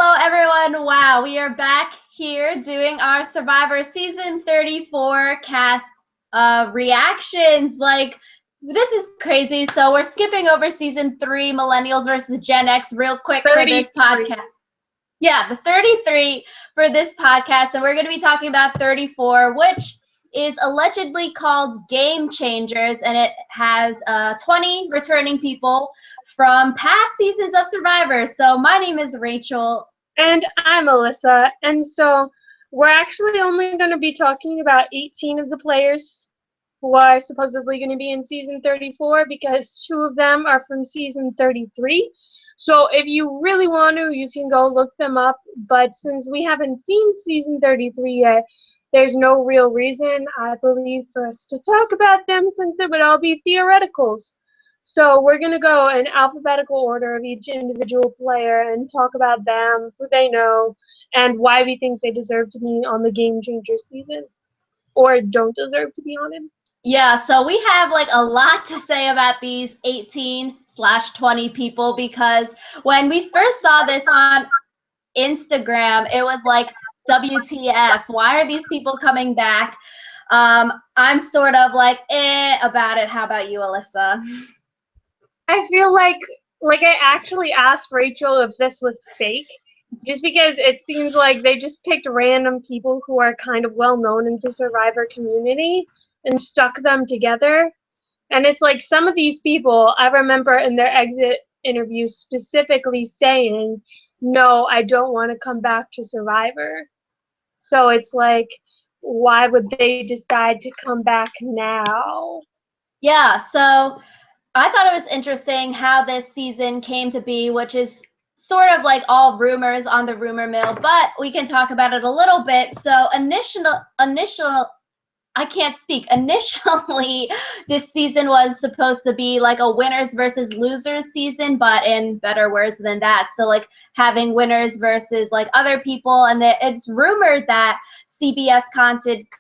Hello, everyone. Wow, we are back here doing our Survivor Season 34 cast reactions. Like, this is crazy. So we're skipping over Season 3, Millennials versus Gen X, real quick for this podcast. Yeah, the 33 for this podcast. And we're going to be talking about 34, which is allegedly called Game Changers, and it has 20 returning people from past seasons of Survivor. So my name is Rachel. And I'm Alyssa. And so we're actually only going to be talking about 18 of the players who are supposedly going to be in season 34 because 2 of them are from season 33. So if you really want to, you can go look them up. But since we haven't seen season 33 yet, there's no real reason, I believe, for us to talk about them since it would all be theoreticals. So we're going to go in alphabetical order of each individual player and talk about them, who they know, and why we think they deserve to be on the Game Changer season or don't deserve to be on it. Yeah, so we have like a lot to say about these 18/20 people because when we first saw this on Instagram, it was like, WTF, why are these people coming back? I'm sort of like, about it. How about you, Alyssa? I feel like I actually asked Rachel if this was fake, just because it seems like they just picked random people who are kind of well known in the Survivor community and stuck them together. And it's like some of these people, I remember in their exit interviews specifically saying, no, I don't want to come back to Survivor. So it's like, why would they decide to come back now? Yeah, so I thought it was interesting how this season came to be, which is sort of like all rumors on the rumor mill, but we can talk about it a little bit. So I can't speak. Initially, this season was supposed to be like a winners versus losers season, but in better words than that. So like having winners versus like other people, and it's rumored that CBS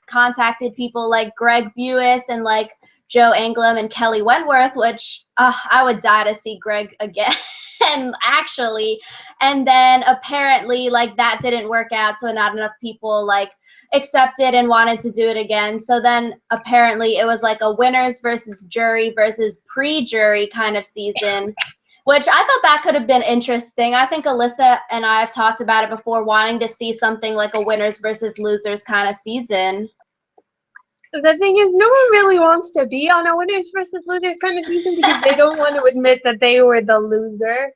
contacted people like Greg Buis and like Joe Anglim and Kelly Wentworth, which I would die to see Greg again. And actually, and then apparently like that didn't work out, so not enough people like accepted and wanted to do it again. So then apparently it was like a winners versus jury versus pre-jury kind of season, which I thought that could have been interesting. I think Alyssa and I have talked about it before, wanting to see something like a winners versus losers kind of season. The thing is, no one really wants to be on a winners versus losers kind of season because they don't want to admit that they were the loser.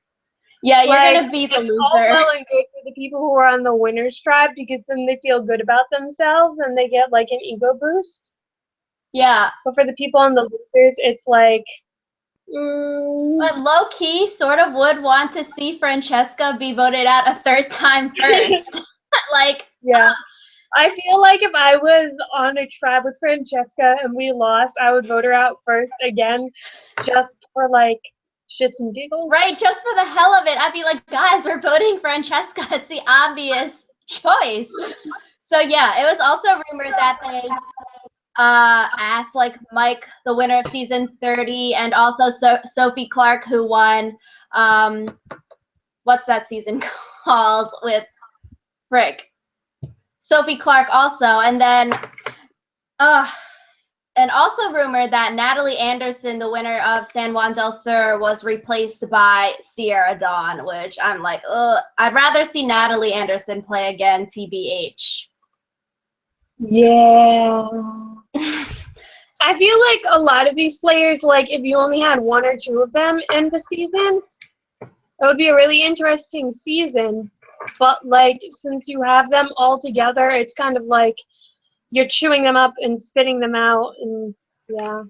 Yeah, you're going to be the loser. It's all well and good for the people who are on the winners tribe because then they feel good about themselves and they get like an ego boost. Yeah. But for the people on the losers, it's like, But low key, sort of would want to see Francesca be voted out a third time first. Like, yeah. I feel like if I was on a tribe with Francesca and we lost, I would vote her out first again, just for like shits and giggles. Right, just for the hell of it. I'd be like, guys, we're voting Francesca. It's the obvious choice. So yeah, it was also rumored that they asked like Mike, the winner of season 30, and also Sophie Clark, who won what's that season called with Frick? Sophie Clark also, and then and also rumored that Natalie Anderson, the winner of San Juan del Sur, was replaced by Sierra Dawn, which I'm like, I'd rather see Natalie Anderson play again, TBH. Yeah. I feel like a lot of these players, like if you only had 1 or 2 of them in the season, it would be a really interesting season. But like since you have them all together, it's kind of like you're chewing them up and spitting them out, and yeah.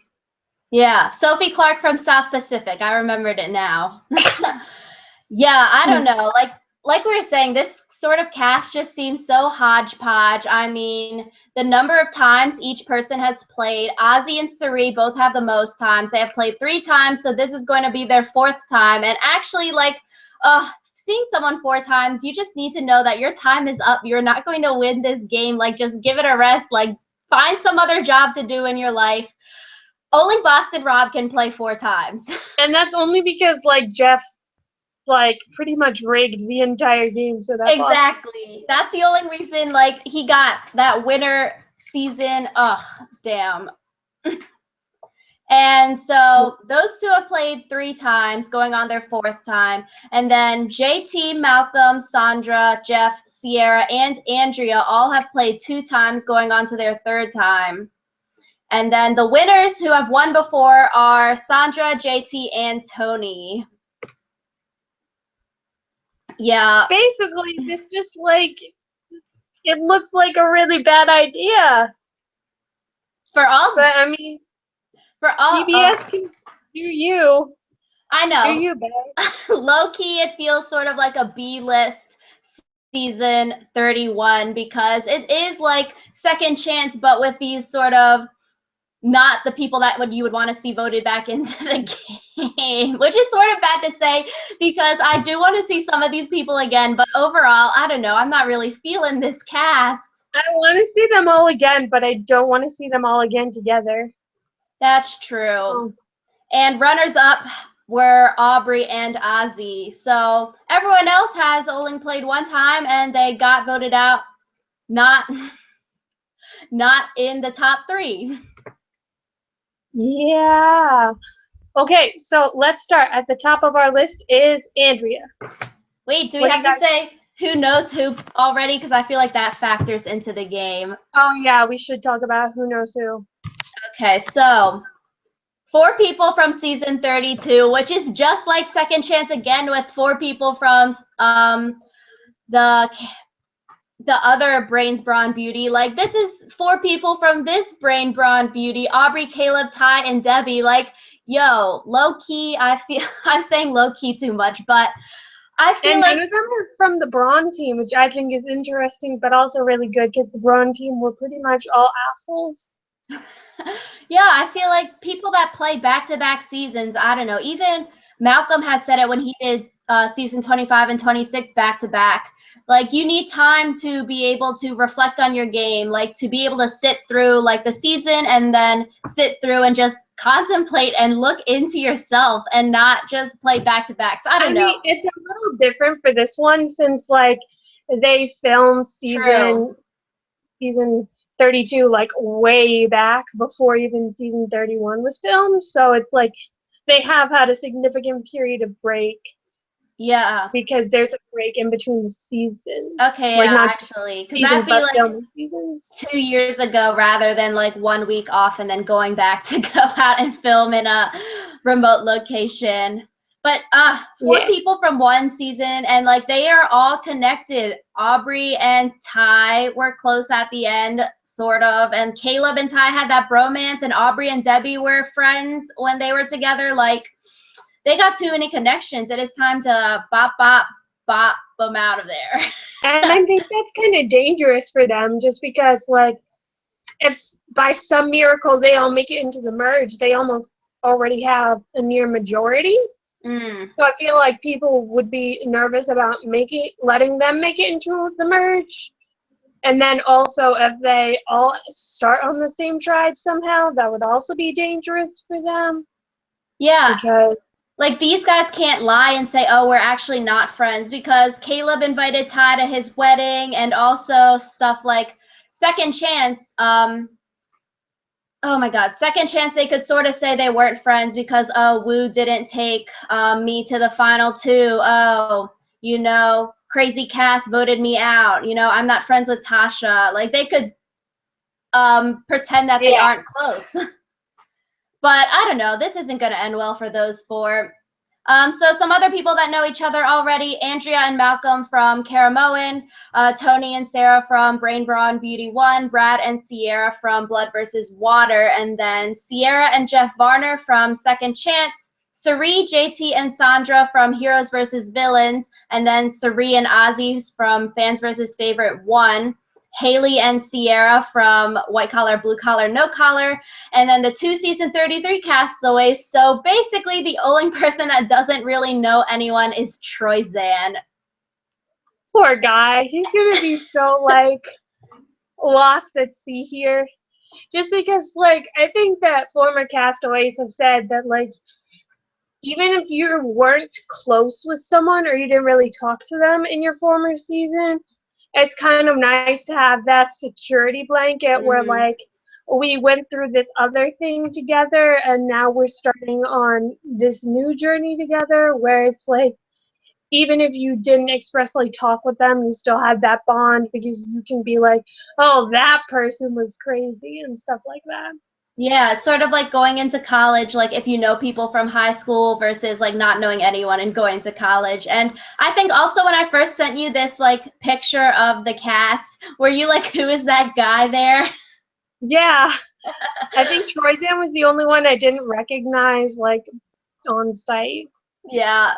Yeah, Sophie Clark from South Pacific. I remembered it now. Yeah, I don't know. Like we were saying, this sort of cast just seems so hodgepodge. I mean, the number of times each person has played. Ozzy and Cirie both have the most times. They have played 3 times, so this is going to be their 4th time. And actually, like, seeing someone 4 times, you just need to know that your time is up. You're not going to win this game. Like, just give it a rest. Like, find some other job to do in your life. Only Boston Rob can play 4 times. And that's only because, like, Jeff like pretty much rigged the entire game, so that's awesome. Exactly. That's the only reason, like, he got that winner season. Ugh, damn. And so those two have played 3 times, going on their 4th time. And then JT, Malcolm, Sandra, Jeff, Sierra, and Andrea all have played 2 times, going on to their 3rd time. And then the winners who have won before are Sandra, JT, and Tony. Yeah. Basically, it's just like, it looks like a really bad idea. For all, But I mean, CBS can do you. I know. Do you, babe? Low key, it feels sort of like a B-list season 31 because it is like second chance, but with these sort of not the people that you would want to see voted back into the game, which is sort of bad to say because I do want to see some of these people again. But overall, I don't know. I'm not really feeling this cast. I want to see them all again, but I don't want to see them all again together. That's true. And runners up were Aubry and Ozzy. So everyone else has only played 1 time and they got voted out, not in the top 3. Yeah. Okay, so let's start. At the top of our list is Andrea. Wait, do we have to say who knows who already? Because I feel like that factors into the game. Oh, yeah, we should talk about who knows who. Okay, so 4 people from season 32, which is just like Second Chance again with 4 people from the other Brains Brawn Beauty. Like, this is 4 people from this Brain Brawn Beauty: Aubry, Caleb, Tai, and Debbie. Like, yo, low key, I feel I'm saying low key too much, but I feel like none of them are from the Brawn team, which I think is interesting, but also really good because the Brawn team were pretty much all assholes. Yeah, I feel like people that play back-to-back seasons, I don't know, even Malcolm has said it when he did season 25 and 26 back-to-back. Like, you need time to be able to reflect on your game, like to be able to sit through like the season and then sit through and just contemplate and look into yourself and not just play back-to-back. So I don't know. Mean, it's a little different for this one since like they filmed season 32 like way back before even season 31 was filmed, so it's like they have had a significant period of break. Yeah. Because there's a break in between the seasons. Okay, like, yeah, not actually. Because that'd be like seasons. 2 years ago rather than like 1 week off and then going back to go out and film in a remote location. But 4 people from 1 season, and like they are all connected. Aubry and Tai were close at the end, sort of, and Caleb and Tai had that bromance, and Aubry and Debbie were friends when they were together. Like, they got too many connections. It is time to bop them out of there. And I think that's kind of dangerous for them, just because like if by some miracle they all make it into the merge, they almost already have a near majority. So I feel like people would be nervous about letting them make it into the merge. And then also if they all start on the same tribe somehow, that would also be dangerous for them. Yeah. Because like, these guys can't lie and say, oh, we're actually not friends, because Caleb invited Tai to his wedding, and also stuff like Second Chance. Oh my God, Second Chance, they could sort of say they weren't friends because, oh, Wu didn't take me to the final 2. Oh, you know, Crazy Cass voted me out. You know, I'm not friends with Tasha. Like, they could pretend that they aren't close. But I don't know. This isn't going to end well for those 4. So some other people that know each other already: Andrea and Malcolm from Caramoan, Tony and Sarah from Brain Brawn Beauty 1, Brad and Sierra from Blood vs. Water, and then Sierra and Jeff Varner from Second Chance, Cirie, JT, and Sandra from Heroes vs. Villains, and then Cirie and Ozzy from Fans vs. Favorite 1, Hali and Sierra from White Collar, Blue Collar, No Collar, and then the 2 season 33 castaways. So basically the only person that doesn't really know anyone is Troy Zan. Poor guy. He's gonna be so like lost at sea here. Just because like I think that former castaways have said that like even if you weren't close with someone or you didn't really talk to them in your former season, it's kind of nice to have that security blanket where, like, we went through this other thing together and now we're starting on this new journey together where it's like, even if you didn't expressly talk with them, you still have that bond because you can be like, oh, that person was crazy and stuff like that. Yeah, it's sort of like going into college, like if you know people from high school versus like not knowing anyone and going to college. And I think also when I first sent you this like picture of the cast, were you like, who is that guy there? Yeah, I think Troyzan was the only one I didn't recognize, like, on site. Yeah.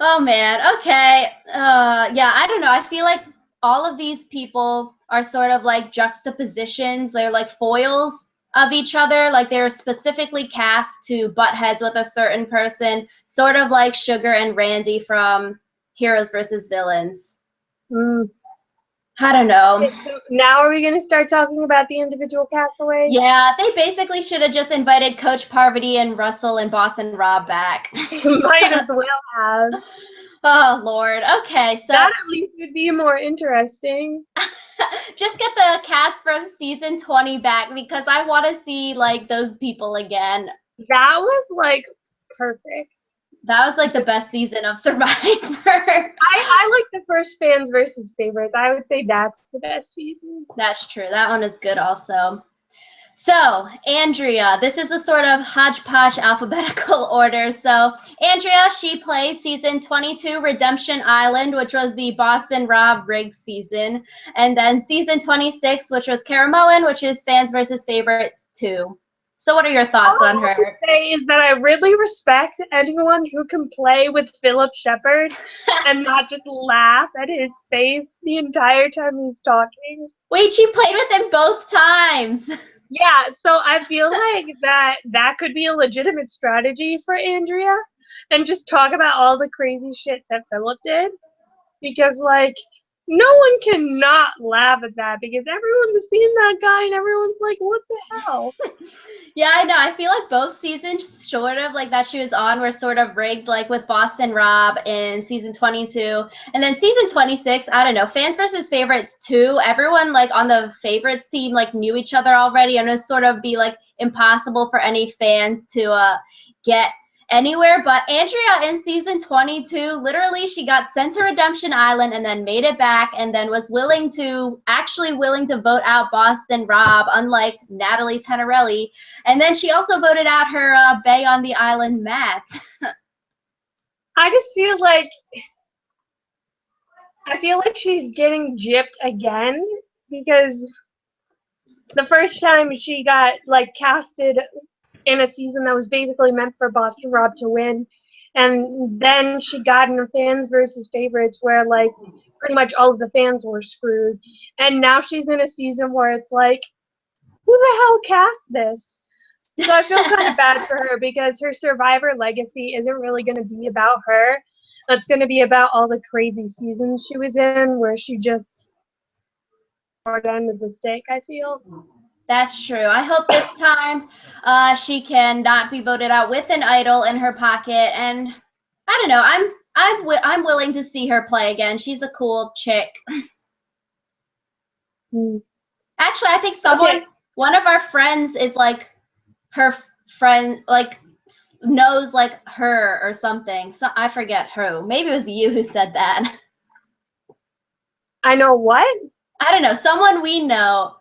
Oh man. Okay. Yeah, I don't know. I feel like all of these people are sort of like juxtapositions. They're like foils of each other. Like they're specifically cast to butt heads with a certain person, sort of like Sugar and Randy from Heroes versus Villains. Mm. I don't know. So now are we going to start talking about the individual castaways? Yeah, they basically should have just invited Coach Parvati and Russell and Boss and Rob back. Might as well have. Oh Lord. Okay, so That at least would be more interesting. just get the cast from season 20 back because I want to see like those people again. That was like perfect. That was like the best season of Survivor. I like the first fans versus favorites. I would say that's the best season. That's true. That one is good also. So, Andrea, this is a sort of hodgepodge alphabetical order. So, Andrea, she played season 22, Redemption Island, which was the Boston Rob Riggs season. And then season 26, which was Caramoan, which is Fans versus Favorites 2. So, what are your thoughts on her? All I have to say is that I really respect anyone who can play with Philip Shepard and not just laugh at his face the entire time he's talking. Wait, she played with him both times. Yeah, so I feel like that could be a legitimate strategy for Andrea and just talk about all the crazy shit that Philip did. Because, like, no one can not laugh at that because everyone's seen that guy and everyone's like, what the hell? Yeah, I know. I feel like both seasons, sort of like that she was on, were sort of rigged, like with Boston Rob in season 22. And then season 26, I don't know, Fans versus Favorites 2, everyone like on the favorites team like knew each other already. And it'd sort of be like impossible for any fans to get anywhere. But Andrea in season 22, literally she got sent to Redemption Island and then made it back and then was actually willing to vote out Boston Rob, unlike Natalie Tenorelli. And then she also voted out her Bay on the Island Matt. I feel like she's getting gypped again because the first time she got like casted in a season that was basically meant for Boston Rob to win. And then she got in a fans versus favorites where like pretty much all of the fans were screwed. And now she's in a season where it's like, who the hell cast this? So I feel kind of bad for her because her Survivor legacy isn't really going to be about her. It's going to be about all the crazy seasons she was in where she just hard end of the stick, I feel. That's true. I hope this time she can not be voted out with an idol in her pocket. And I don't know. I'm willing to see her play again. She's a cool chick. Actually, I think one of our friends is like her friend, like knows like her or something. So I forget who. Maybe it was you who said that. I know what? I don't know. Someone we know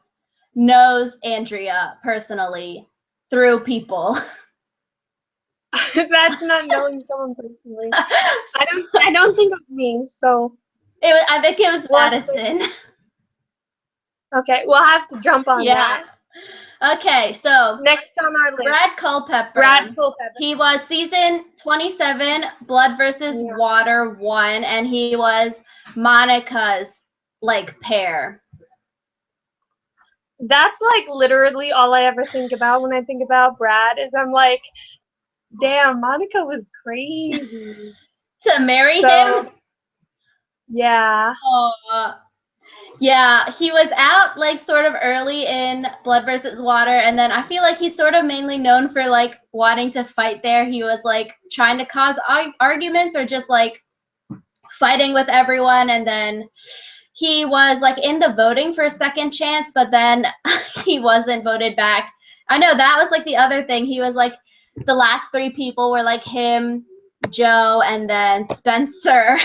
knows Andrea personally through people. That's not knowing someone personally. I don't think of me, so I think it was Madison. Okay, we'll have to jump on that. Okay, so next on our list, Brad Culpepper. He was season 27, Blood versus Water 1, and he was Monica's like pair. That's like literally all I ever think about when I think about Brad is I'm like, damn, Monica was crazy. To marry him? Yeah. Oh, Yeah, he was out like sort of early in Blood versus Water, and then I feel like he's sort of mainly known for like wanting to fight there. He was like trying to cause arguments or just like fighting with everyone, and then he was like in the voting for a second chance, but then he wasn't voted back. I know that was like the other thing. He was like the last three people were like him, Joe, and then Spencer.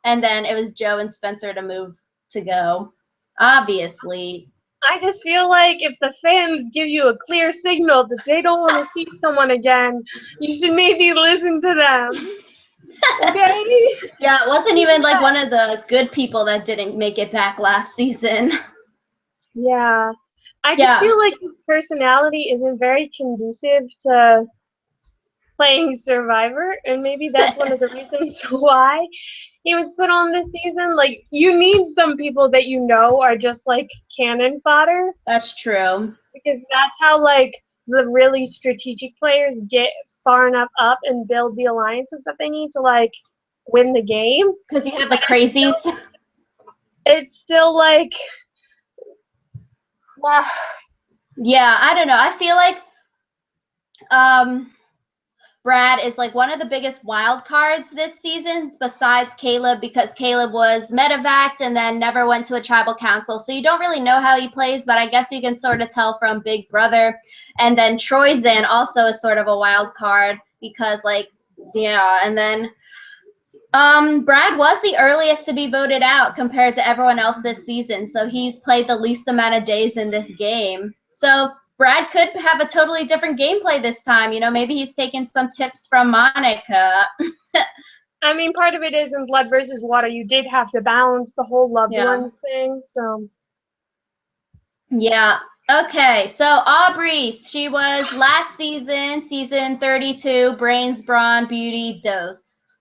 And then it was Joe and Spencer to go. Obviously. I just feel like if the fans give you a clear signal that they don't want to see someone again, you should maybe listen to them. Okay? Yeah, it wasn't even like one of the good people that didn't make it back last season. Yeah. I just feel like his personality isn't very conducive to playing Survivor, and maybe that's one of the reasons why he was put on this season. Like, you need some people that you know are just like cannon fodder. That's true. Because that's how like the really strategic players get far enough up and build the alliances that they need to like win the game. Because you have the crazies. It's still like, wow. Yeah, I don't know. I feel like Brad is like one of the biggest wild cards this season besides Caleb, because Caleb was medevaced and then never went to a tribal council. So you don't really know how he plays, but I guess you can sort of tell from Big Brother. And then Troyzan also is sort of a wild card because like, yeah, and then Brad was the earliest to be voted out compared to everyone else this season. So he's played the least amount of days in this game. So Brad could have a totally different gameplay this time. You know, maybe he's taking some tips from Monica. I mean, part of it is in Blood versus Water, you did have to balance the whole loved ones thing, so. Yeah. Okay, so Aubry, she was last season, season 32, Brains, Brawn, Beauty, Dose.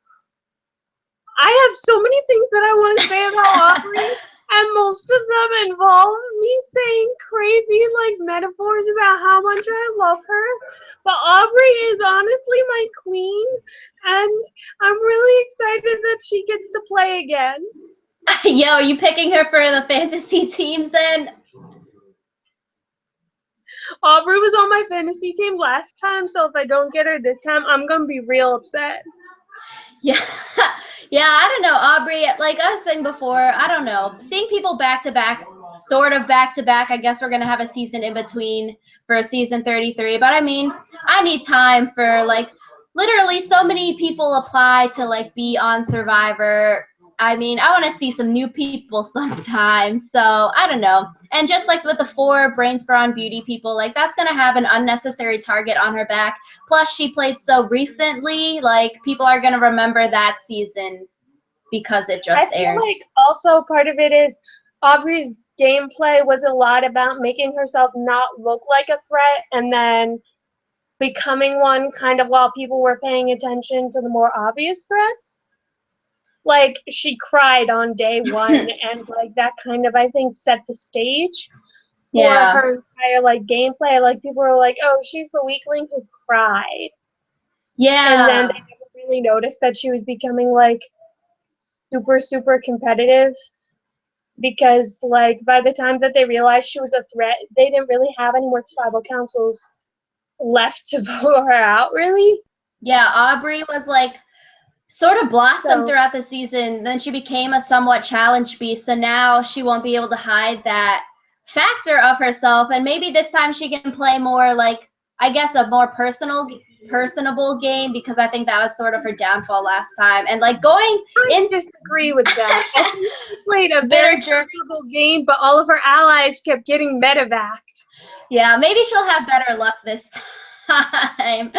I have so many things that I want to say about Aubry, and most of them involve me saying crazy like metaphors about how much I love her. But Aubry is honestly my queen, and I'm really excited that she gets to play again. Yo, are you picking her for the fantasy teams then? Aubry was on my fantasy team last time, so if I don't get her this time, I'm gonna be real upset. Yeah. Yeah, I don't know, Aubry, like I was saying before, I don't know. Seeing people back to back, sort of back to back, I guess we're going to have a season in between for season 33. But I mean, I need time for like literally so many people apply to like be on Survivor. I mean, I want to see some new people sometimes. So I don't know. And just like with the 4 Brains, Brawn, Beauty people, like that's going to have an unnecessary target on her back. Plus, she played so recently, like people are going to remember that season because it just aired. I feel like also part of it is Aubry's gameplay was a lot about making herself not look like a threat and then becoming one kind of while people were paying attention to the more obvious threats. Like, she cried on day 1, and like that kind of, I think, set the stage for her entire like gameplay. Like, people were like, oh, she's the weakling who cried. Yeah. And then they never really noticed that she was becoming like super, super competitive, because like by the time that they realized she was a threat, they didn't really have any more tribal councils left to vote her out, really. Yeah, Aubry was like sort of blossomed throughout the season. Then she became a somewhat challenge beast. So now she won't be able to hide that factor of herself. And maybe this time she can play more like, I guess, a more personable game, because I think that was sort of her downfall last time. And like I disagree with that. I think she played a very personable game, but all of her allies kept getting medevaced. Yeah, maybe she'll have better luck this time.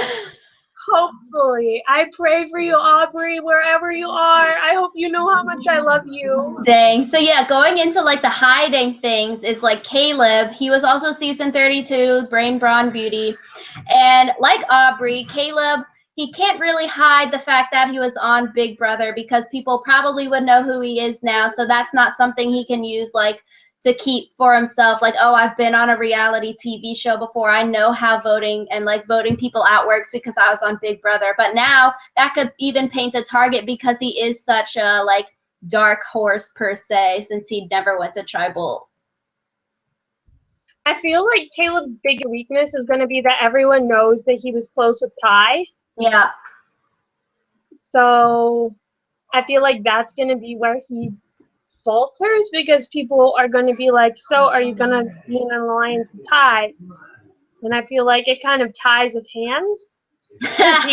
Hopefully. I pray for you, Aubry, wherever you are. I hope you know how much I love you. Dang. So yeah, going into like the hiding things is like Caleb. He was also season 32, Brain, Brawn, Beauty. And like Aubry, Caleb, he can't really hide the fact that he was on Big Brother, because people probably would know who he is now. So that's not something he can use like to keep for himself, like, oh, I've been on a reality TV show before. I know how voting and like voting people out works because I was on Big Brother. But now that could even paint a target, because he is such a like dark horse per se, since he never went to tribal. I feel like Caleb's biggest weakness is going to be that everyone knows that he was close with Tai. Yeah. So I feel like that's going to be where he falters, because people are going to be like, so are you going to be in an alliance with Tai? And I feel like it kind of ties his hands, because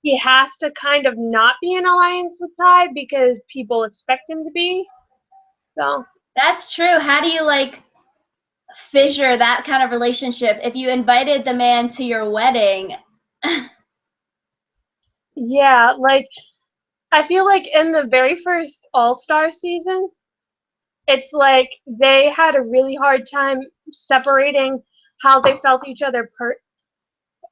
he has to kind of not be in alliance with Tai because people expect him to be. So that's true. How do you like fissure that kind of relationship if you invited the man to your wedding? yeah, like I feel like in the very first All-Star season, it's like they had a really hard time separating how they felt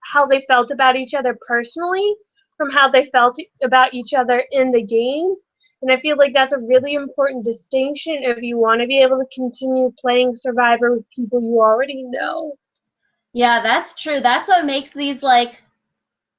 how they felt about each other personally from how they felt about each other in the game. And I feel like that's a really important distinction if you want to be able to continue playing Survivor with people you already know. Yeah, that's true. That's what makes these like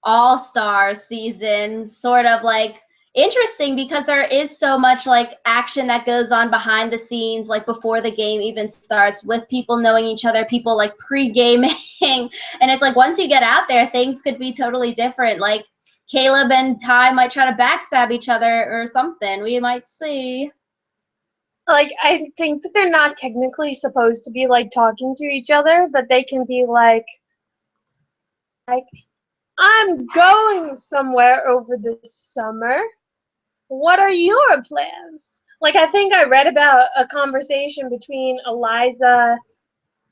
all-star seasons sort of like interesting, because there is so much like action that goes on behind the scenes, like before the game even starts, with people knowing each other, people like pre-gaming. And it's like once you get out there, things could be totally different. Like Caleb and Tai might try to backstab each other or something. We might see. Like, I think that they're not technically supposed to be like talking to each other, but they can be like I'm going somewhere over the summer. What are your plans? Like, I think I read about a conversation between Eliza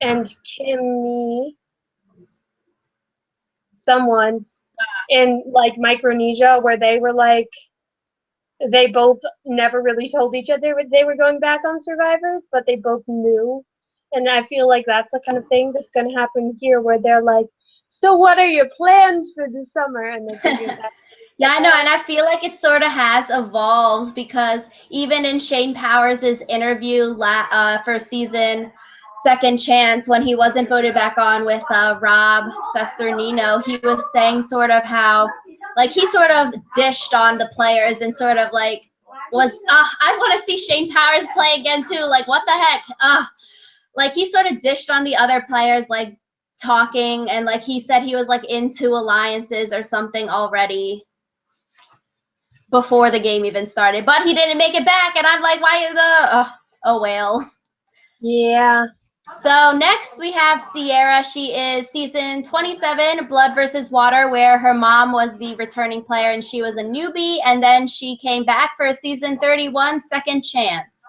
and Kimmy, someone in like Micronesia, where they were like, they both never really told each other they were going back on Survivor, but they both knew. And I feel like that's the kind of thing that's going to happen here, where they're like, so what are your plans for the summer? And they figure that. Yeah, I know, and I feel like it sort of has evolved, because even in Shane Powers' interview for season Second Chance, when he wasn't voted back on with Rob Sesternino, he was saying sort of how, like, he sort of dished on the players and sort of like was, I want to see Shane Powers play again too. Like, what the heck? Like, he sort of dished on the other players, like talking, and like he said he was like into alliances or something already before the game even started, but he didn't make it back, and I'm like, why the oh well. Yeah. So next we have Cirie. She is season 27, Blood versus Water, where her mom was the returning player and she was a newbie, and then she came back for season 31, Second Chance.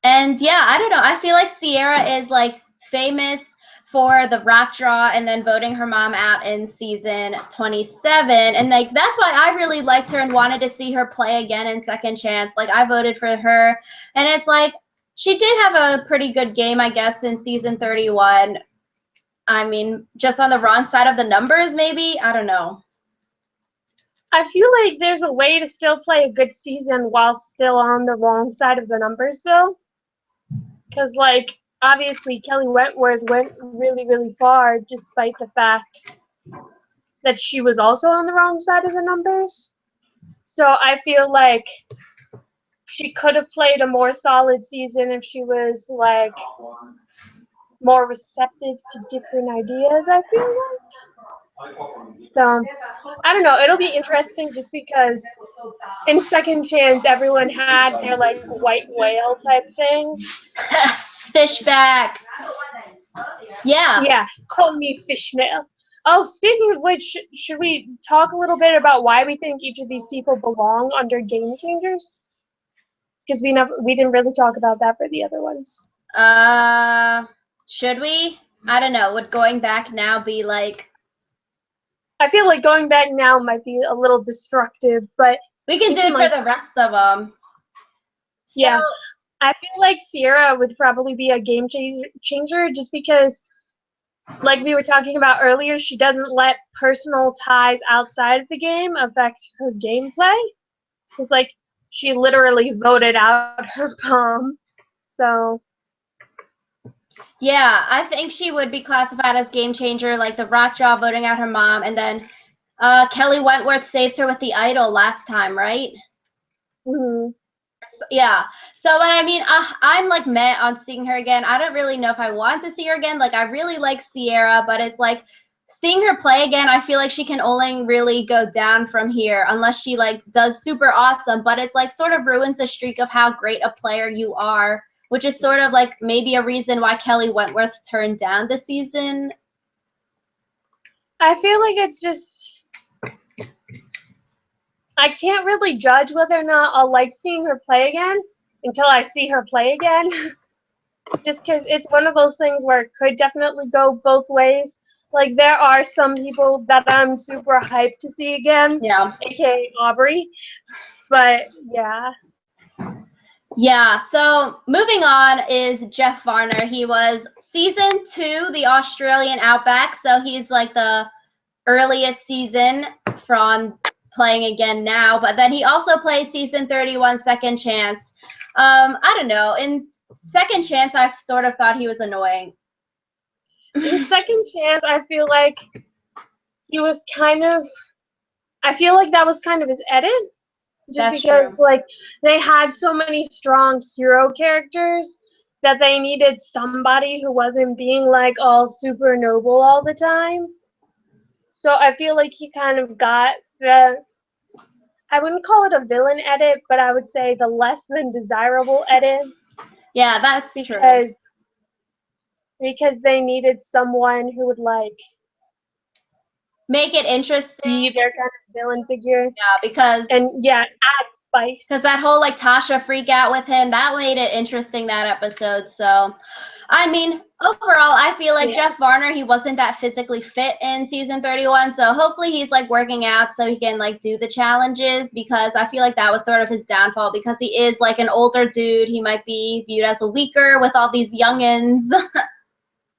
And yeah, I don't know, I feel like Cirie is like famous for the rock draw and then voting her mom out in season 27. And like that's why I really liked her and wanted to see her play again in Second Chance. Like, I voted for her, and it's like she did have a pretty good game, I guess, in season 31. I mean, just on the wrong side of the numbers, maybe? I don't know. I feel like there's a way to still play a good season while still on the wrong side of the numbers, though. Because, like, obviously Kelly Wentworth went really, really far, despite the fact that she was also on the wrong side of the numbers. So I feel like she could have played a more solid season if she was, like, more receptive to different ideas, I feel like. So, I don't know, it'll be interesting just because in Second Chance, everyone had their, like, white whale type thing. Fishback. Yeah. Yeah, call me fishmail. Oh, speaking of which, should we talk a little bit about why we think each of these people belong under Game Changers? Because we didn't really talk about that for the other ones. Should we? I don't know. Would going back now be like? I feel like going back now might be a little destructive, but we can do it for the rest of them. So, yeah, I feel like Cirie would probably be a game changer just because, like we were talking about earlier, she doesn't let personal ties outside of the game affect her gameplay. It's like she literally voted out her mom. So yeah, I think she would be classified as game changer, like the rock jaw voting out her mom, and then Kelly Wentworth saved her with the idol last time, right? Mm-hmm. Yeah. So, but I mean, I'm like meh on seeing her again. I don't really know if I want to see her again. Like, I really like Ciara, but it's like seeing her play again, I feel like she can only really go down from here unless she like does super awesome. But it's like sort of ruins the streak of how great a player you are, which is sort of like maybe a reason why Kelly Wentworth turned down this season. I feel like it's just, I can't really judge whether or not I'll like seeing her play again until I see her play again. Just because it's one of those things where it could definitely go both ways. Like, there are some people that I'm super hyped to see again, Yeah. aka Aubry. But, yeah. Yeah, so moving on is Jeff Varner. He was season 2, the Australian Outback, so he's like the earliest season from playing again now, but then he also played season 31 Second Chance. I don't know. In Second Chance, I sort of thought he was annoying. In Second Chance, I feel like he was kind of, I feel like that was kind of his edit. Just That's because, true. like, they had so many strong hero characters that they needed somebody who wasn't being, like, all super noble all the time. So I feel like he kind of got the, I wouldn't call it a villain edit, but I would say the less than desirable edit. Yeah, that's true. Because they needed someone who would, like, make it interesting. Be their kind of villain figure. Yeah, because add spice. Because that whole like Tasha freak out with him, that made it interesting, that episode. So, I mean, overall, I feel like Jeff Varner, he wasn't that physically fit in season 31. So hopefully he's like working out so he can like do the challenges, because I feel like that was sort of his downfall, because he is like an older dude. He might be viewed as a weaker with all these youngins.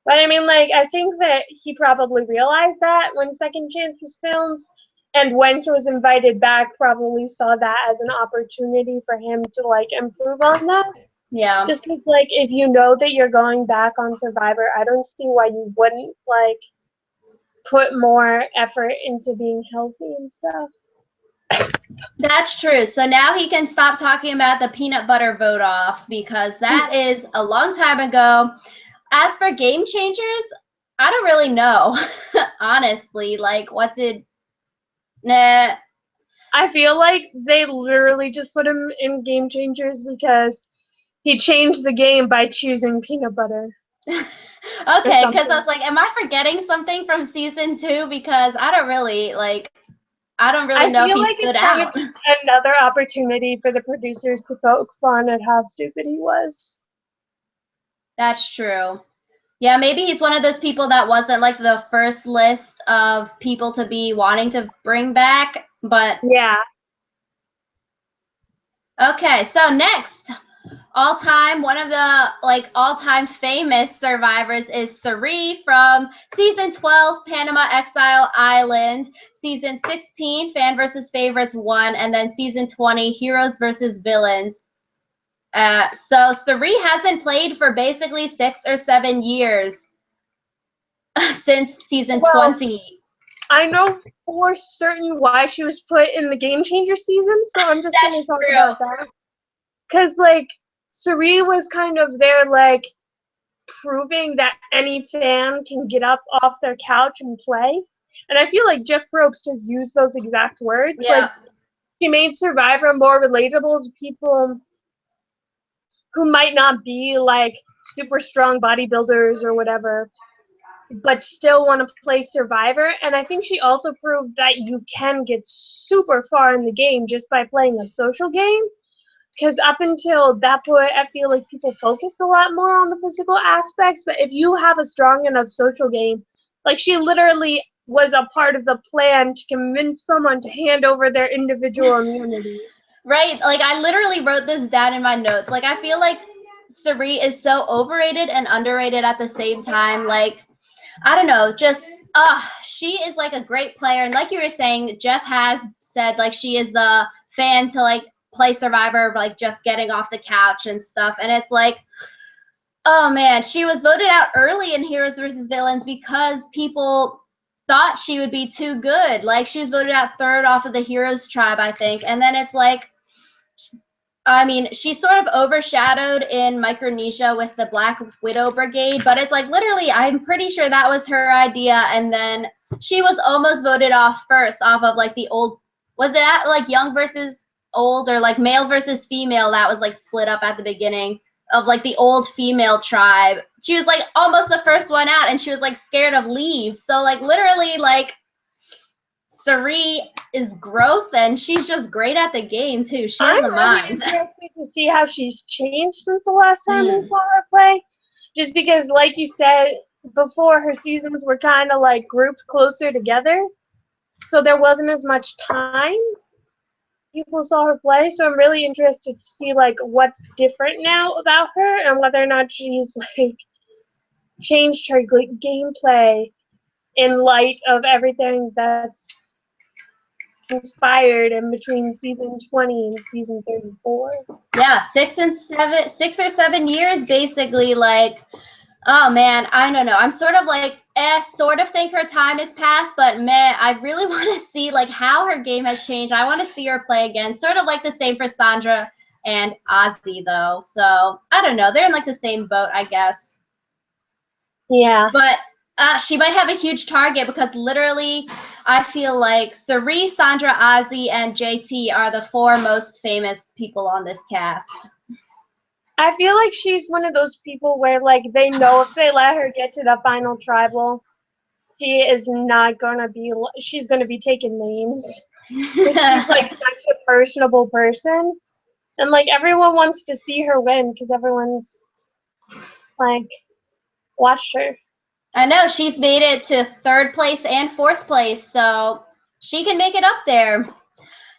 But I mean, like, I think that he probably realized that when Second Chance was filmed, and when he was invited back, probably saw that as an opportunity for him to, like, improve on that. Yeah. Just because, like, if you know that you're going back on Survivor, I don't see why you wouldn't, like, put more effort into being healthy and stuff. That's true. So now he can stop talking about the peanut butter vote off, because that is a long time ago. As for game changers, I don't really know. Honestly, like, what did... Nah. I feel like they literally just put him in game changers because he changed the game by choosing peanut butter. Okay, because I was like, am I forgetting something from season 2? Because I don't really know if he stood out. Kind of another opportunity for the producers to poke fun at how stupid he was. That's true. Yeah, maybe he's one of those people that wasn't like the first list of people to be wanting to bring back, but yeah. Okay, so next, one of the like all-time famous survivors is Cirie from season 12, Panama Exile Island, season 16, Fan vs. Favorites 1, and then season 20, Heroes vs. Villains. So Cirie hasn't played for basically 6 or 7 years since season 20. I know for certain why she was put in the Game Changer season, so I'm just going to talk about that. Because, like, Cirie was kind of there, like, proving that any fan can get up off their couch and play. And I feel like Jeff Probst has used those exact words. Yeah. Like, he made Survivor more relatable to people who might not be, like, super strong bodybuilders or whatever, but still want to play Survivor. And I think she also proved that you can get super far in the game just by playing a social game. Because up until that point, I feel like people focused a lot more on the physical aspects. But if you have a strong enough social game, like, she literally was a part of the plan to convince someone to hand over their individual immunity. Right, like, I literally wrote this down in my notes. Like, I feel like Cirie is so overrated and underrated at the same time. Like, I don't know, just, she is, like, a great player. And like you were saying, Jeff has said, like, she is the fan to, like, play Survivor, like, just getting off the couch and stuff. And it's like, oh, man, she was voted out early in Heroes vs. Villains because people thought she would be too good. Like, she was voted out third off of the Heroes tribe, I think. And then it's like, I mean, she's sort of overshadowed in Micronesia with the Black Widow Brigade, but it's like literally, I'm pretty sure that was her idea. And then she was almost voted off first off of like the old, was it like young versus old or like male versus female that was like split up at the beginning of like the old female tribe. She was like almost the first one out and she was like scared of leave. So like literally like Cirie is growth and she's just great at the game too. She has the mind. I'm really interested to see how she's changed since the last time we saw her play. Just because, like you said, before her seasons were kind of like grouped closer together. So there wasn't as much time people saw her play. So I'm really interested to see like what's different now about her and whether or not she's like changed her gameplay in light of everything that's inspired in between season 20 and season 34. Yeah, 6 or 7 years basically. Like, oh man, I don't know. I'm sort of like, sort of think her time has passed, but man, I really want to see like how her game has changed. I want to see her play again. Sort of like the same for Sandra and Ozzy though. So I don't know. They're in like the same boat, I guess. Yeah. But she might have a huge target because literally I feel like Cirie, Sandra, Ozzy, and JT are the 4 most famous people on this cast. I feel like she's one of those people where like they know if they let her get to the final tribal, she is not gonna be. She's gonna be taking names. She's like such a personable person, and like everyone wants to see her win because everyone's like watched her. I know she's made it to 3rd place and 4th place, so she can make it up there.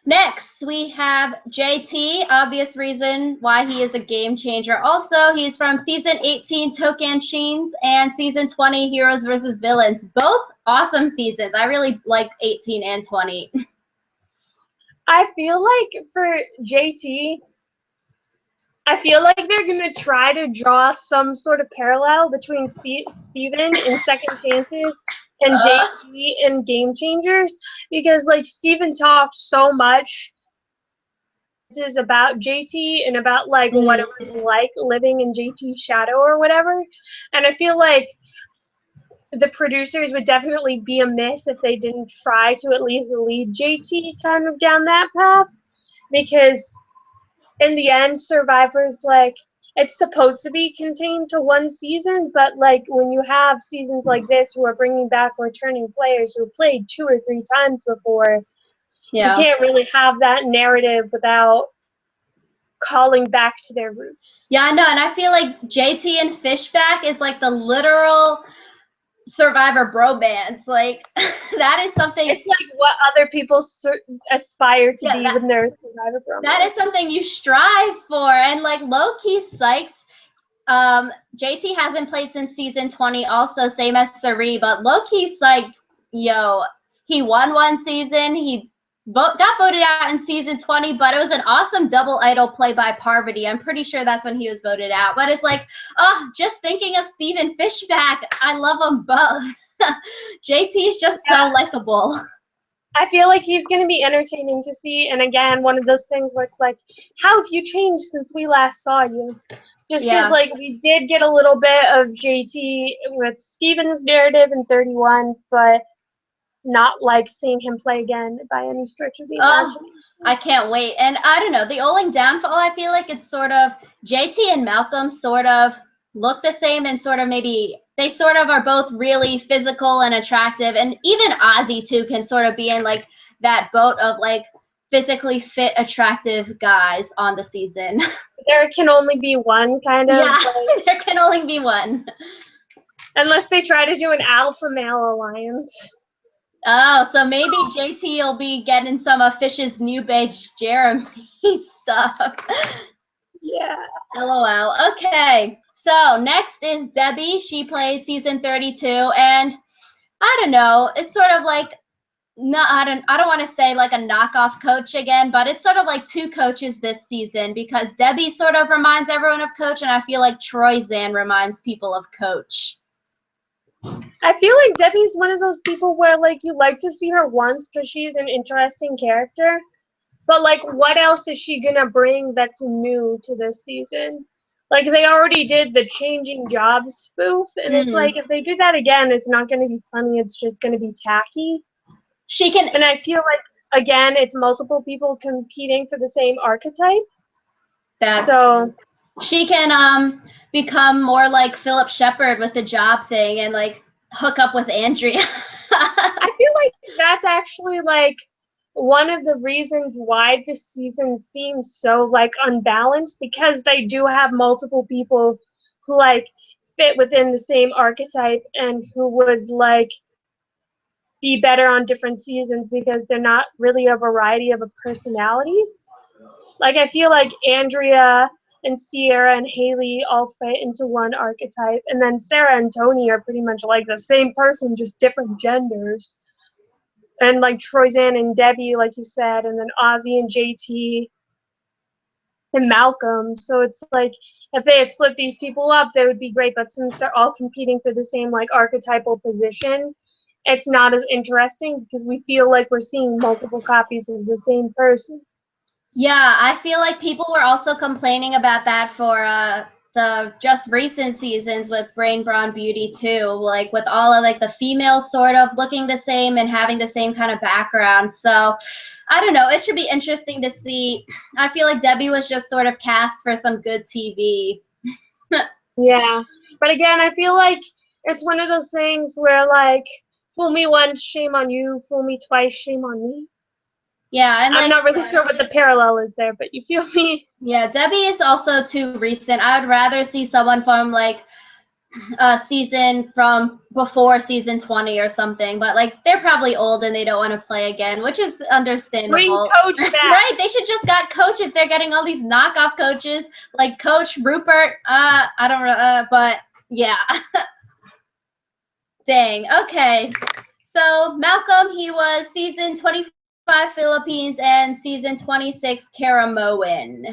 Next, we have JT, obvious reason why he is a game changer. Also, he's from season 18 Tocantins and season 20 Heroes versus Villains. Both awesome seasons. I really like 18 and 20. I feel like for JT, I feel like they're going to try to draw some sort of parallel between Steven in Second Chances and JT in Game Changers because, like, Steven talked so much about JT and about, like, what it was like living in JT's shadow or whatever. And I feel like the producers would definitely be amiss if they didn't try to at least lead JT kind of down that path because in the end, Survivor's like it's supposed to be contained to one season, but like when you have seasons like this who are bringing back returning players who have played 2 or 3 times before, you can't really have that narrative without calling back to their roots. Yeah, I know, and I feel like JT and Fishback is like the literal Survivor bromance. Like that is something. It's like what other people aspire to be when they're Survivor bromance. That is something you strive for, and like low key psyched. JT hasn't played since season 20, also same as Cirie, but low key psyched. Yo, he won one season. He got voted out in season 20, but it was an awesome double idol play by Parvati. I'm pretty sure that's when he was voted out. But it's like, oh, just thinking of Steve and Fishback, I love them both. JT is just so likable. I feel like he's going to be entertaining to see. And again, one of those things where it's like, how have you changed since we last saw you? Just because, like, we did get a little bit of JT with Steven's narrative in 31, but not, like, seeing him play again by any stretch of the imagination. I can't wait. And I don't know, the only downfall, I feel like it's sort of JT and Malcolm sort of look the same and sort of maybe they sort of are both really physical and attractive. And even Ozzy, too, can sort of be in, like, that boat of, like, physically fit, attractive guys on the season. There can only be one, kind of. Yeah, like, there can only be one. Unless they try to do an alpha male alliance. Oh, so maybe JT will be getting some of Fish's new bitch Jeremy stuff. Yeah. LOL. Okay. So next is Debbie. She played season 32, and I don't know. It's sort of like I don't want to say like a knockoff coach again, but it's sort of like 2 coaches this season because Debbie sort of reminds everyone of Coach, and I feel like Troy Zan reminds people of Coach. I feel like Debbie's one of those people where, like, you like to see her once because she's an interesting character. But, like, what else is she gonna bring that's new to this season? Like, they already did the changing jobs spoof, and it's like, if they do that again, it's not gonna be funny, it's just gonna be tacky. She can. And I feel like, again, it's multiple people competing for the same archetype. That's so true. She can become more like Philip Shepard with the job thing and like hook up with Andrea. I feel like that's actually like one of the reasons why this season seems so like unbalanced, because they do have multiple people who like fit within the same archetype and who would like be better on different seasons because they're not really a variety of personalities. Like, I feel like Andrea and Sierra and Haley all fit into one archetype, and then Sarah and Tony are pretty much like the same person, just different genders. And like Troyzan and Debbie, like you said, and then Ozzy and JT and Malcolm. So it's like, if they had split these people up, they would be great. But since they're all competing for the same like archetypal position, it's not as interesting because we feel like we're seeing multiple copies of the same person. Yeah, I feel like people were also complaining about that for the just recent seasons with Brain Brawn Beauty too, like with all of like the females sort of looking the same and having the same kind of background. So I don't know, it should be interesting to see. I feel like Debbie was just sort of cast for some good TV. Yeah, but again, I feel like it's one of those things where like, fool me once, shame on you, fool me twice, shame on me. Yeah, and I'm like not really sure what the parallel is there, but you feel me? yeah, Debbie is also too recent. I would rather see someone from like a season from before season 20 or something, but like they're probably old and they don't want to play again, which is Bring understandable. Coach back. Right, they should just got Coach if they're getting all these knockoff coaches like Coach Rupert. I don't know, but yeah. Dang. Okay. So Malcolm, he was season 25 Philippines and season 26 Karamoan.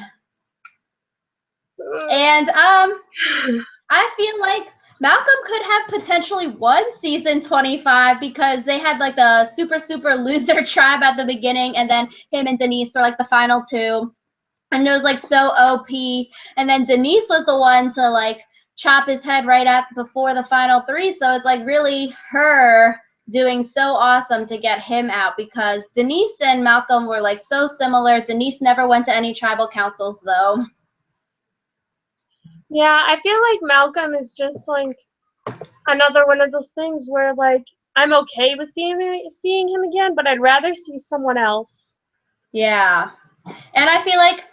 And I feel like Malcolm could have potentially won season 25 because they had like the super loser tribe at the beginning, and then him and Denise were like the final two. And it was like so OP. And then Denise was the one to like chop his head right at before the final three. So it's like really her doing so awesome to get him out, because Denise and Malcolm were like so similar. Denise never went to any tribal councils though. Yeah, I feel like Malcolm is just like another one of those things where like I'm okay with seeing him again, but I'd rather see someone else. Yeah. And I feel like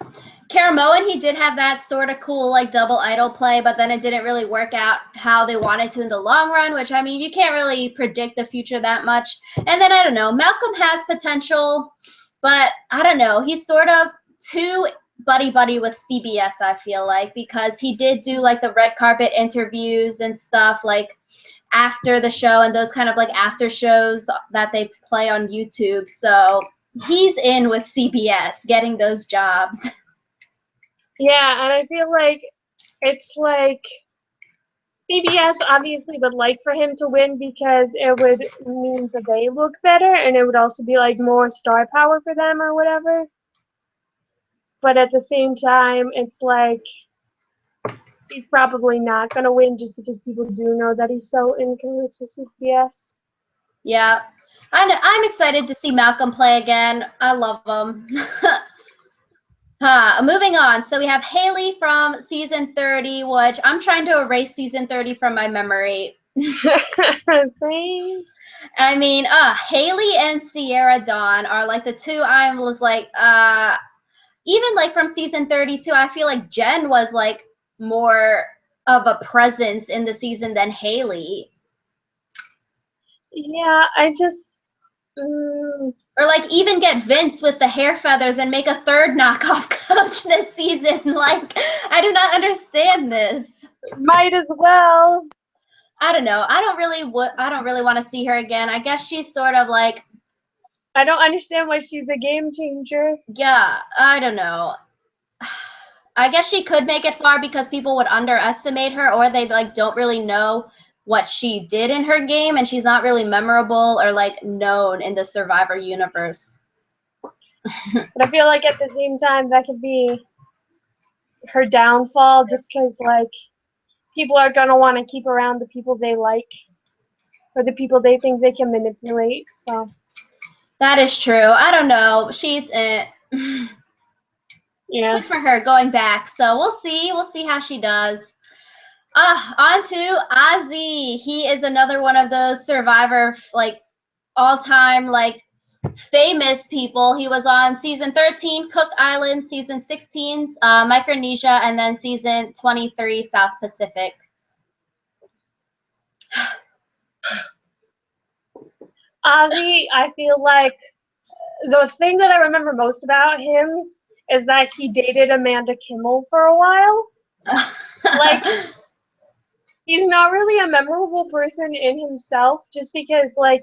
Karamoan, he did have that sort of cool like double idol play, but then it didn't really work out how they wanted to in the long run, which I mean, you can't really predict the future that much. And then I don't know, Malcolm has potential, but I don't know, he's sort of too buddy with CBS, I feel like, because he did do like the red carpet interviews and stuff like after the show and those kind of like after shows that they play on YouTube. So he's in with CBS getting those jobs. Yeah, and I feel like it's like CBS obviously would like for him to win because it would mean that they look better, and it would also be like more star power for them or whatever. But at the same time, it's like he's probably not going to win just because people do know that he's so in cahoots with CBS. Yeah, I'm excited to see Malcolm play again. I love him. Moving on. So we have Haley from season 30, which I'm trying to erase season 30 from my memory. Same. I mean, Haley and Sierra Dawn are like the two I was like, even like from season 32, I feel like Jen was like more of a presence in the season than Haley. Yeah, I just. Or like even get Vince with the hair feathers and make a third knockoff coach this season. Like, I do not understand this. Might as well. I don't know. I don't really want to see her again. I guess she's sort of like, I don't understand why she's a game changer. yeah, I don't know. I guess she could make it far because people would underestimate her, or they like don't really know what she did in her game, and she's not really memorable or like known in the Survivor universe. But I feel like at the same time that could be her downfall, just because like people are gonna want to keep around the people they like or the people they think they can manipulate. So that is true. I don't know. She's yeah. good for her going back. So we'll see. We'll see how she does. On to Ozzy. He is another one of those Survivor like all-time like famous people. He was on season 13 Cook Island, season 16 Micronesia, and then season 23 South Pacific. Ozzy, I feel like the thing that I remember most about him is that he dated Amanda Kimmel for a while. Like, he's not really a memorable person in himself, just because like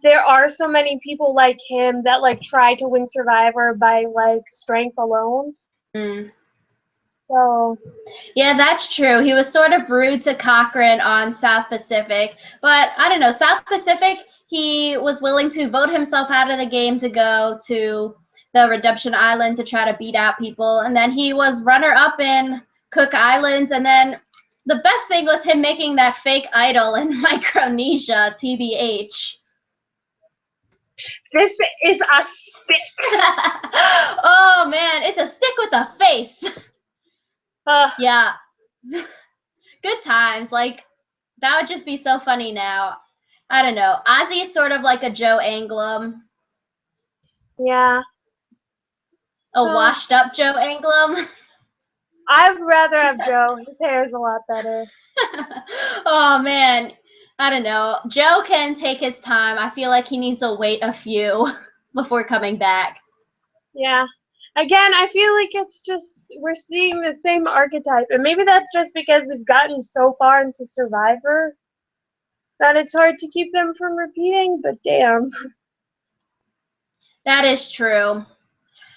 there are so many people like him that like try to win Survivor by like strength alone. So yeah, that's true. He was sort of rude to Cochran on South Pacific, but I don't know. South Pacific, he was willing to vote himself out of the game to go to the Redemption Island to try to beat out people, and then he was runner-up in Cook Islands, and then the best thing was him making that fake idol in Micronesia, TBH. this is a stick. Oh man, it's a stick with a face. Yeah. Good times. Like, that would just be so funny now. I don't know. Ozzy is sort of like a Joe Anglum. Yeah. A washed up Joe Anglum. I'd rather have Joe. His hair is a lot better. Oh man. I don't know. Joe can take his time. I feel like he needs to wait a few before coming back. Yeah. Again, I feel like it's just we're seeing the same archetype, and maybe that's just because we've gotten so far into Survivor that it's hard to keep them from repeating, but damn. That is true.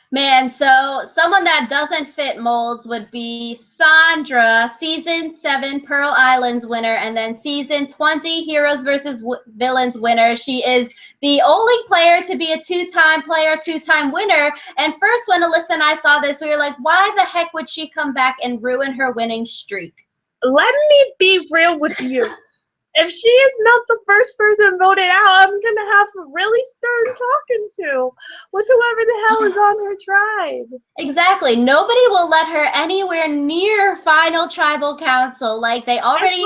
Man, so someone that doesn't fit molds would be Sandra, season 7 Pearl Islands winner, and then season 20 Heroes versus Villains winner. She is the only player to be a two-time player, two-time winner. And first, when Alyssa and I saw this, we were like, why the heck would she come back and ruin her winning streak? Let me be real with you. If she is not the first person voted out, I'm going to have to really start talking to with whoever the hell is on her tribe. Exactly. Nobody will let her anywhere near final tribal council. Like, they already...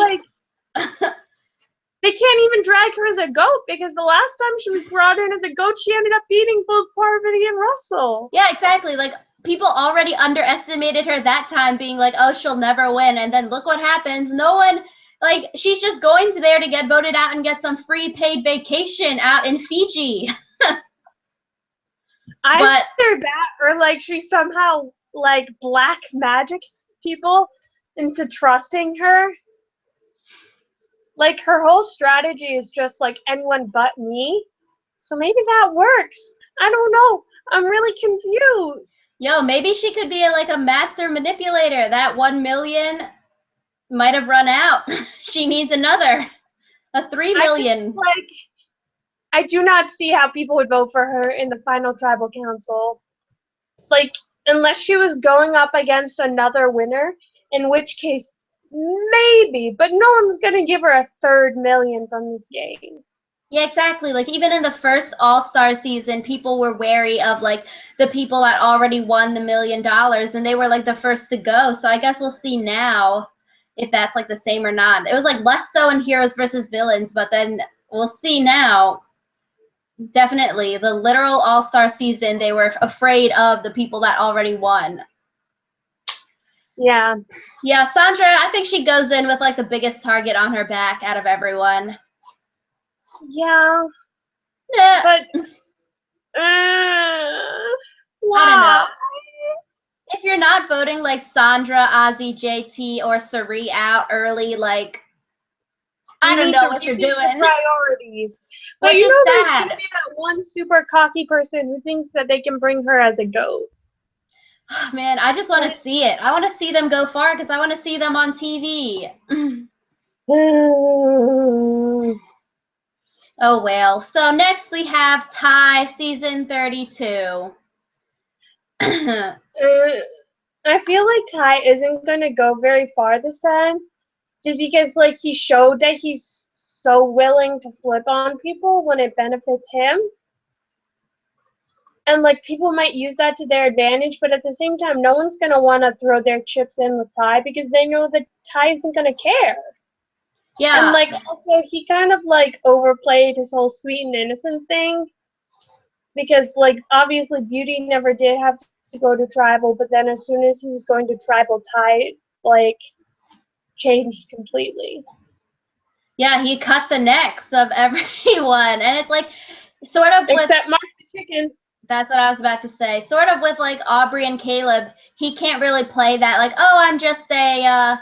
They can't even drag her as a goat, because the last time she was brought in as a goat, she ended up beating both Parvati and Russell. Yeah, exactly. Like, people already underestimated her that time, being like, oh, she'll never win. And then look what happens. No one... Like, she's just going there to get voted out and get some free paid vacation out in Fiji. Either that, or like she somehow like black magic people into trusting her. Like, her whole strategy is just like anyone but me. So maybe that works. I don't know. I'm really confused. Yo, maybe she could be like a master manipulator. That 1 million might have run out. She needs another. A 3 million. I do not see how people would vote for her in the final tribal council. Like, unless she was going up against another winner, in which case, maybe, but no one's going to give her a 3rd million from this game. Yeah, exactly. Like, even in the first All-Star season, people were wary of, like, the people that already won the $1 million, and they were, like, the first to go. So I guess we'll see now if that's, like, the same or not. It was, like, less so in Heroes versus Villains, but then we'll see now. Definitely. The literal All-Star season, they were afraid of the people that already won. Yeah. Yeah, Sandra, I think she goes in with, like, the biggest target on her back out of everyone. Yeah. Yeah. But, why? I don't know. If you're not voting, like, Sandra, Ozzy, JT, or Cirie out early, like, I don't know what you're doing. Priorities. But Which you is know there's sad. going to be that one super cocky person who thinks that they can bring her as a goat. Man, I just want to see it. I want to see them go far because I want to see them on TV. Oh well. So next we have Tai season 32. I feel like Tai isn't going to go very far this time, just because like he showed that he's so willing to flip on people when it benefits him. And like people might use that to their advantage, but at the same time, no one's gonna want to throw their chips in with Tai because they know that Tai isn't gonna care. And Yeah. like also, he kind of like overplayed his whole sweet and innocent thing because like obviously Beauty never did have to go to tribal, but then as soon as he was going to tribal, Tai like changed completely. Yeah, he cut the necks of everyone. And it's like sort of with Except Mark the Chicken. that's what I was about to say. Sort of with like Aubry and Caleb, he can't really play that like, oh, I'm just a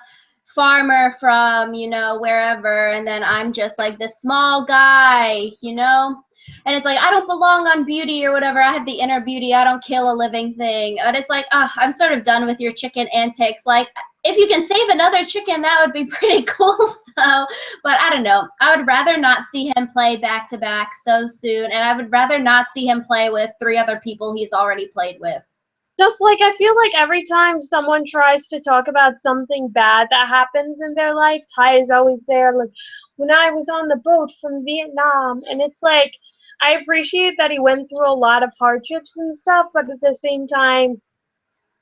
farmer from, wherever, and then I'm just like this small guy, And it's like I don't belong on Beauty or whatever. I have the inner beauty. I don't kill a living thing. And it's like, I'm sort of done with your chicken antics. Like if you can save another chicken, that would be pretty cool. So, but I don't know. I would rather not see him play back to back so soon, and I would rather not see him play with 3 other people he's already played with. Just like I feel like every time someone tries to talk about something bad that happens in their life, Tai is always there. Like when I was on the boat from Vietnam, and it's like I appreciate that he went through a lot of hardships and stuff, but at the same time,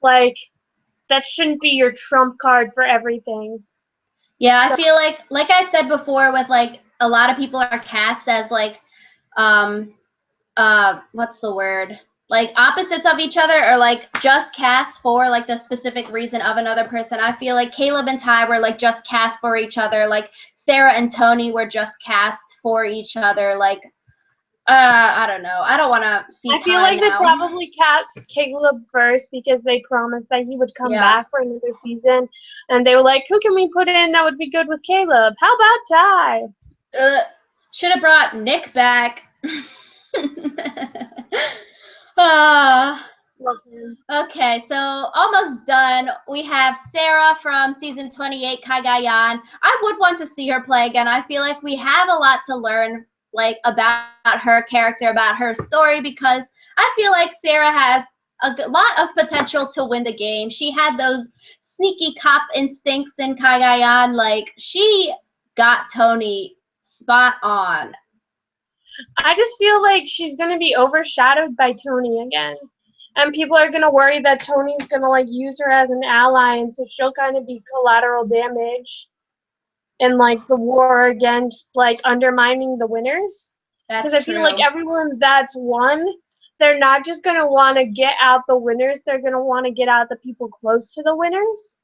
like that shouldn't be your trump card for everything. Yeah, I feel like I said before, with like a lot of people are cast as like what's the word? Like opposites of each other, or like just cast for like the specific reason of another person. I feel like Caleb and Tai were like just cast for each other. Like Sarah and Tony were just cast for each other. Like I don't know. I don't want to see I feel Tai like they now. probably cast Caleb first because they promised that he would come Yeah. back for another season, and they were like, "Who can we put in that would be good with Caleb? How about Tai?" Should have brought Nick back. uh, Okay, so almost done. We have Sarah from season 28, Kagayan. I would want to see her play again. I feel like we have a lot to learn, like about her character, about her story, because I feel like Sarah has a lot of potential to win the game. She had those sneaky cop instincts in Kagayan. Like she got Tony spot on. I just feel like she's gonna be overshadowed by Tony again. And people are gonna worry that Tony's gonna like use her as an ally, and so she'll kind of be collateral damage in like the war against like undermining the winners. Because I feel like everyone that's won, they're not just gonna want to get out the winners; they're gonna want to get out the people close to the winners.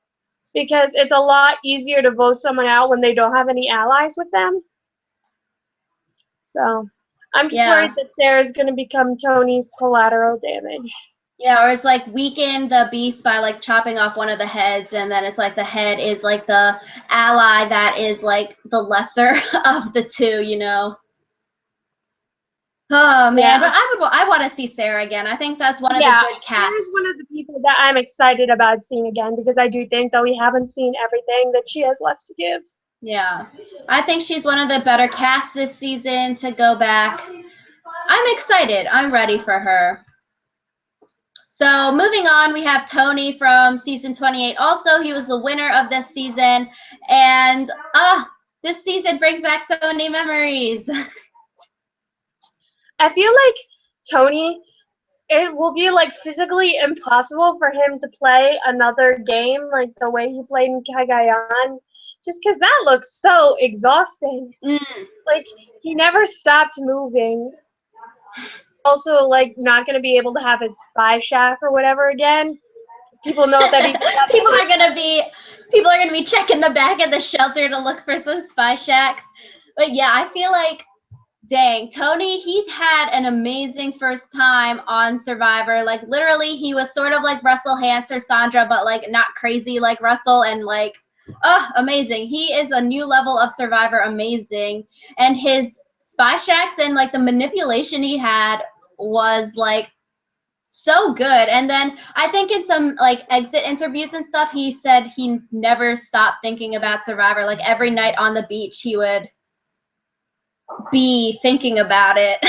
Because it's a lot easier to vote someone out when they don't have any allies with them. So I'm just worried that Sarah's going to become Tony's collateral damage. Yeah, or it's like weaken the beast by like chopping off one of the heads, and then it's like the head is like the ally that is like the lesser of the two. Oh man, but I want to see Sarah again. I think that's one of the good casts. Sarah's one of the people that I'm excited about seeing again because I do think that we haven't seen everything that she has left to give. Yeah, I think she's one of the better casts this season to go back. I'm excited. I'm ready for her. So moving on, we have Tony from season 28. Also, he was the winner of this season. And this season brings back so many memories. I feel like Tony, it will be like physically impossible for him to play another game like the way he played in Cagayan, just because that looks so exhausting. Like he never stopped moving. Also, like not going to be able to have his spy shack or whatever again. People know that he. people are gonna be checking the back of the shelter to look for some spy shacks. But yeah, I feel like, dang, Tony, he had an amazing first time on Survivor. Like literally, he was sort of like Russell Hantz or Sandra, but like not crazy like Russell, and like, amazing. He is a new level of Survivor, amazing. And his spy shacks and like the manipulation he had was like so good. And then I think in some like exit interviews and stuff, he said he never stopped thinking about Survivor. Like every night on the beach, he would be thinking about it.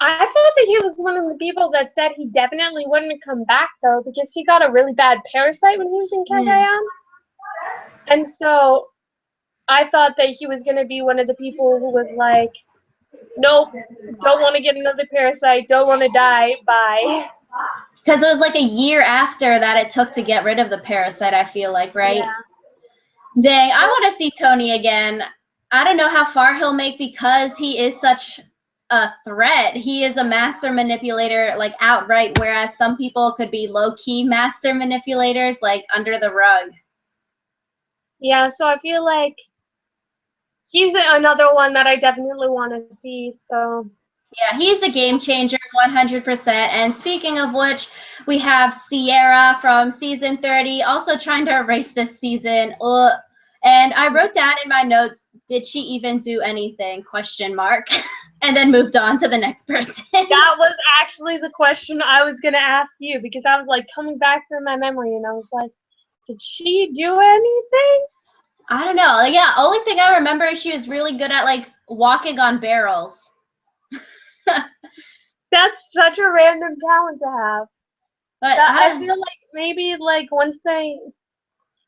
I thought that he was one of the people that said he definitely wouldn't come back, though, because he got a really bad parasite when he was in Cagayan. And so I thought that he was going to be one of the people who was like, nope, don't want to get another parasite, don't want to die, bye. Because it was like a year after that it took to get rid of the parasite, I feel like, right? Yeah. Dang, I want to see Tony again. I don't know how far he'll make because he is such a threat. He is a master manipulator, like outright, whereas some people could be low-key master manipulators, like under the rug. Yeah, so I feel like he's another one that I definitely want to see, so. Yeah, he's a game changer, 100%. And speaking of which, we have Ciara from season 30, also trying to erase this season. Ugh. And I wrote down in my notes, did she even do anything? Question mark. And then moved on to the next person. That was actually the question I was going to ask you, because I was like coming back through my memory and I was like, did she do anything? I don't know. Like, yeah, only thing I remember is she was really good at like walking on barrels. That's such a random talent to have. But I feel like maybe like once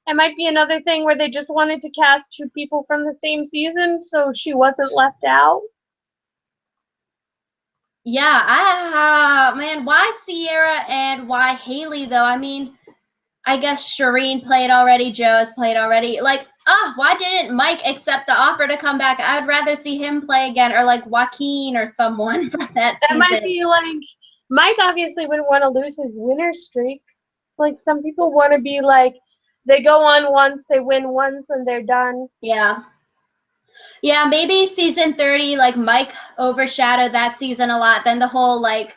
it might be another thing where they just wanted to cast two people from the same season so she wasn't left out. yeah, man, why Ciara and why Hali though? I mean, I guess Shireen played already, Joe has played already. Like, why didn't Mike accept the offer to come back? I would rather see him play again, or like Joaquin or someone for that season. Might be like Mike obviously wouldn't want to lose his winner streak. Like some people want to be like they go on once, they win once, and they're done. Yeah. Yeah, maybe season 30, like Mike overshadowed that season a lot. Then the whole like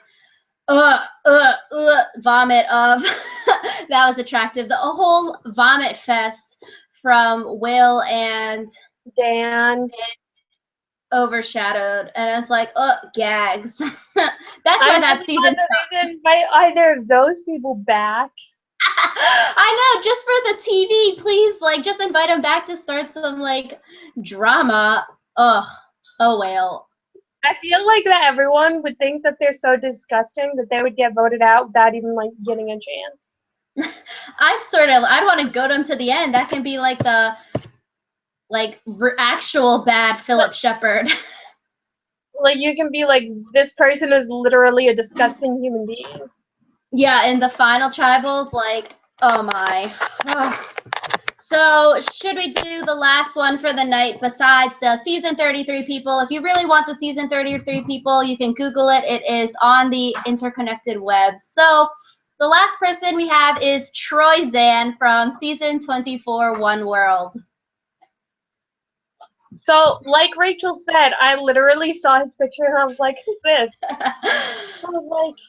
vomit of that was attractive. The whole vomit fest from Will and Dan overshadowed, and I was like, gags. That's why that season they didn't invite either of those people back. I know, just for the TV, please, like, just invite them back to start some like drama. Oh well. I feel like that everyone would think that they're so disgusting that they would get voted out without even like getting a chance. I'd want to goad them to the end. That can be like the actual bad Philip Shepard. Like you can be like, this person is literally a disgusting human being. Yeah, in the final tribals, like, oh my. So should we do the last one for the night besides the season 33 people? If you really want the season 33 people, you can Google it. It is on the interconnected web. So the last person we have is Troy Zan from season 24, One World. So, like Rachel said, I literally saw his picture and I was like, who's this? I was like,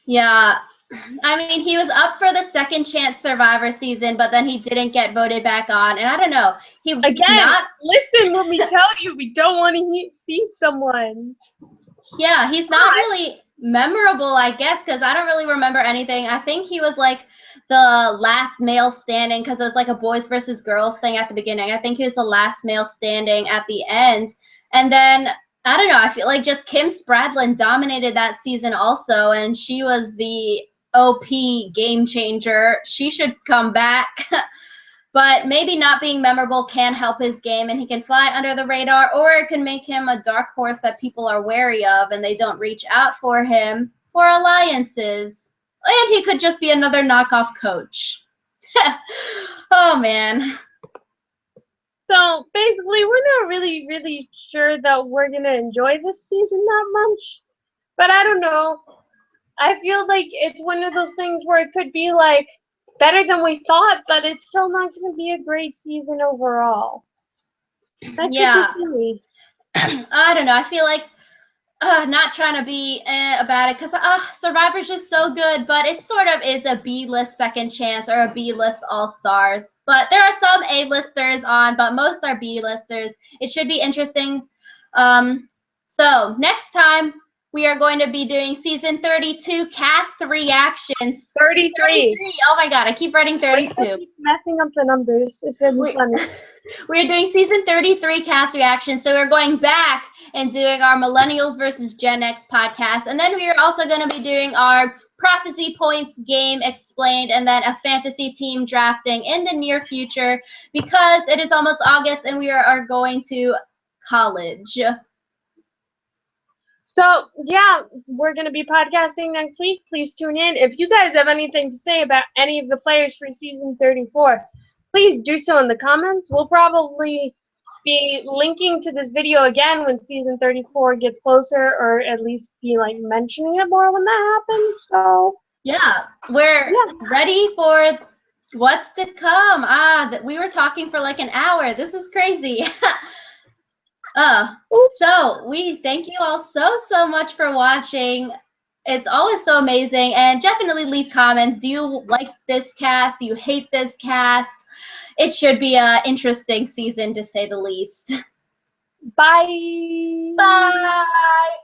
Yeah. I mean, he was up for the second chance Survivor season, but then he didn't get voted back on. And I don't know. Listen, let me tell you, we don't want to see someone. Yeah, he's not really memorable, I guess, because I don't really remember anything. I think he was like the last male standing because it was like a boys versus girls thing at the beginning. I think he was the last male standing at the end. And then, I don't know, I feel like just Kim Spradlin dominated that season also, and she was the OP game changer. She should come back. But maybe not being memorable can help his game, and he can fly under the radar, or it can make him a dark horse that people are wary of and they don't reach out for him for alliances. And he could just be another knockoff coach. Oh, man. So basically, we're not really sure that we're going to enjoy this season that much. But I don't know. I feel like it's one of those things where it could be like better than we thought, but it's still not going to be a great season overall. That could just be me. I don't know. I feel like not trying to be about it because Survivor's just so good, but it sort of is a B-list second chance or a B-list all-stars. But there are some A-listers on, but most are B-listers. It should be interesting. So next time we are going to be doing season 32 cast reactions. 33. Oh my god, I keep writing 32. I keep messing up the numbers. It's really funny. We're doing season 33 cast reactions, so we're going back and doing our Millennials versus Gen X podcast, and then we are also going to be doing our Prophecy Points game explained, and then a fantasy team drafting in the near future because it is almost August and we are going to college. So, yeah, we're going to be podcasting next week. Please tune in. If you guys have anything to say about any of the players for season 34, please do so in the comments. We'll probably be linking to this video again when season 34 gets closer, or at least be like mentioning it more when that happens. So, yeah, we're ready for what's to come. We were talking for like an hour. This is crazy. So we thank you all so much for watching. It's always so amazing, and definitely leave comments. Do you like this cast? Do you hate this cast? It should be an interesting season to say the least. bye. Bye.